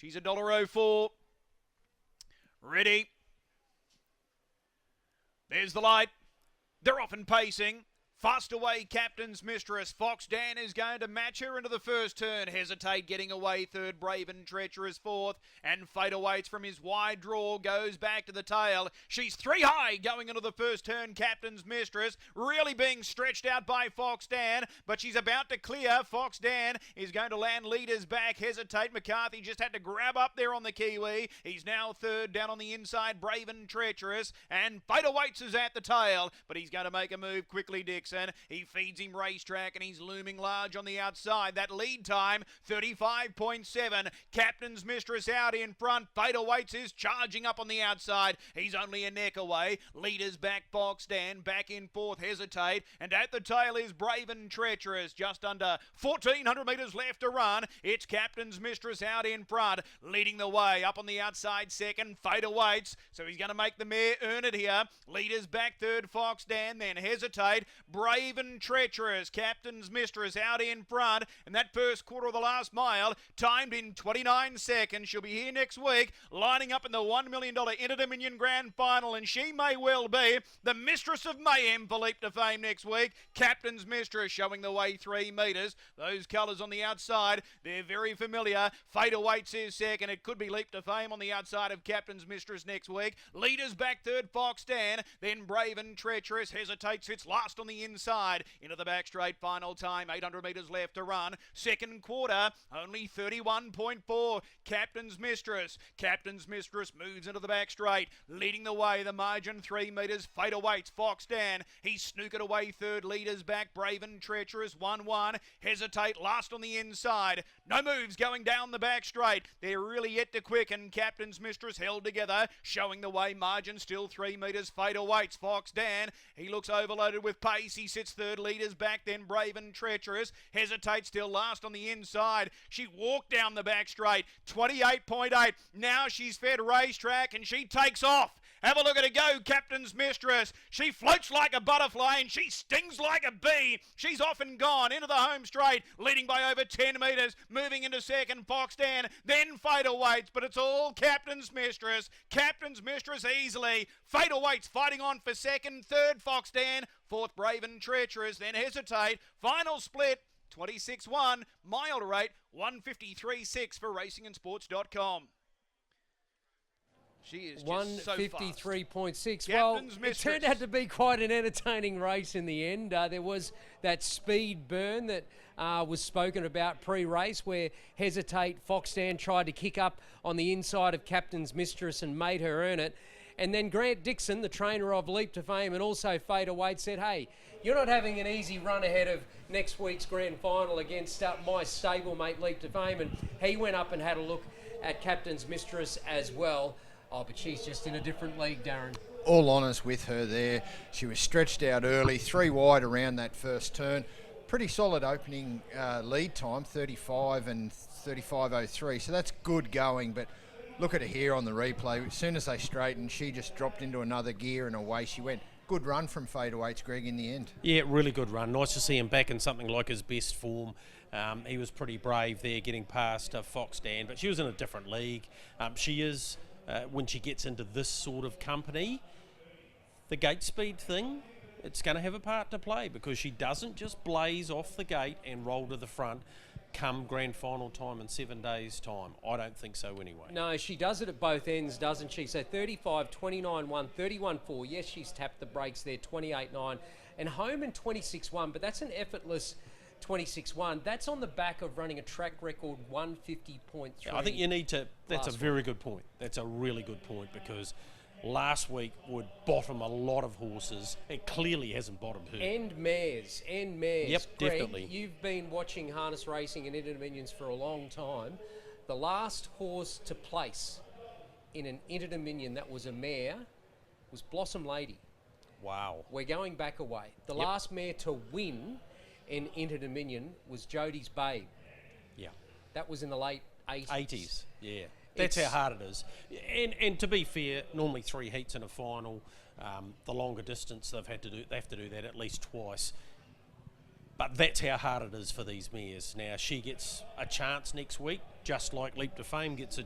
She's $1.04. Ready. There's the light. They're off and pacing. Fast away, Captain's Mistress. Fox Dan is going to match her into the first turn. Hesitate getting away third. Braventreacherous fourth. And Fate Awaits from his wide draw goes back to the tail. She's 3 high going into the first turn, Captain's Mistress. Really being stretched out by Fox Dan, but she's about to clear. Fox Dan is going to land leaders back. Hesitate. McCarthy just had to grab up there on the Kiwi. He's now third down on the inside. Braventreacherous. And Fate Awaits is at the tail, but he's going to make a move quickly, Dixon. He feeds him Racetrack and he's looming large on the outside. That lead time, 35.7. Captain's Mistress out in front. Fate Awaits is charging up on the outside. He's only a neck away. Leaders back, Fox Dan. Back in fourth, Hesitate. And at the tail is Braventreacherous. Just under 1,400 metres left to run. It's Captain's Mistress out in front. Leading the way. Up on the outside second, Fate Awaits. So he's going to make the mare earn it here. Leaders back third, Fox Dan. Then Hesitate. Braventreacherous, Captain's Mistress out in front, and that first quarter of the last mile timed in 29 seconds. She'll be here next week, lining up in the $1 million Inter-Dominion Grand Final, and she may well be the Mistress of Mayhem for Leap to Fame next week. Captain's Mistress showing the way 3 metres. Those colours on the outside, they're very familiar. Fate Awaits is second. It could be Leap to Fame on the outside of Captain's Mistress next week. Leaders back third, Fox Dan, then Braventreacherous. Hesitate sits last on the inside into the back straight. Final time, 800 metres left to run. Second quarter, only 31.4. Captain's Mistress. Captain's Mistress moves into the back straight, leading the way. The margin 3 metres. Fate Awaits. Fox Dan. He's snookered away third. Leaders back. Braventreacherous 1-1. Hesitate last on the inside. No moves going down the back straight. They're really yet to quicken. Captain's Mistress held together, showing the way. Margin still 3 metres. Fate Awaits. Fox Dan. He looks overloaded with pace. He sits third. Leaders back, then Braventreacherous. Hesitate still last on the inside. She walked down the back straight. 28.8. Now she's fed Racetrack and she takes off. Have a look at her go, Captain's Mistress. She floats like a butterfly and she stings like a bee. She's off and gone into the home straight, leading by over 10 metres. Moving into second, Fox Dan, then Fate Awaits, but it's all Captain's Mistress. Captain's Mistress easily. Fate Awaits fighting on for second, third Fox Dan, fourth Braventreacherous, then Hesitate. Final split, 26-1, mile rate, 153.6 for racingandsports.com. She is just so fast. 153.6. Well, it turned out to be quite an entertaining race in the end. There was that speed burn that was spoken about pre-race where Hesitate, Fox Dan tried to kick up on the inside of Captain's Mistress and made her earn it. And then Grant Dixon, the trainer of Leap to Fame and also Fate Awaits, said, hey, you're not having an easy run ahead of next week's grand final against my stablemate Leap to Fame. And he went up and had a look at Captain's Mistress as well. Oh, but she's just in a different league, Darren. All honours with her there. She was stretched out early, 3 wide around that first turn. Pretty solid opening lead time, 35 and 35.03. So that's good going, but look at her here on the replay. As soon as they straightened, she just dropped into another gear and away she went. Good run from Fate Awaits, Greg, in the end. Yeah, really good run. Nice to see him back in something like his best form. He was pretty brave there getting past Fox Dan, but she was in a different league. She is... when she gets into this sort of company, the gate speed thing, it's going to have a part to play because she doesn't just blaze off the gate and roll to the front come grand final time in 7 days' time. I don't think so anyway. No, she does it at both ends, doesn't she? So 35, 29.1, 31.4. Yes, she's tapped the brakes there, 28.9. And home in 26.1, but that's an effortless 26.1. That's on the back of running a track record 150.3. Yeah, I think you need to, that's a very good point. That's a really good point because last week would bottom a lot of horses. It clearly hasn't bottomed her. And mares. Yep, Greg, definitely. You've been watching harness racing and Inter-Dominions for a long time. The last horse to place in an Inter-Dominion that was a mare was Blossom Lady. Wow. We're going back away. The last mare to win in Inter-Dominion was Jodie's Babe. Yeah. That was in the late 80s. 80s, yeah. That's how hard it is. And to be fair, normally 3 heats in a final. The longer distance they have to do that at least twice. But that's how hard it is for these mares. Now, she gets a chance next week, just like Leap to Fame gets a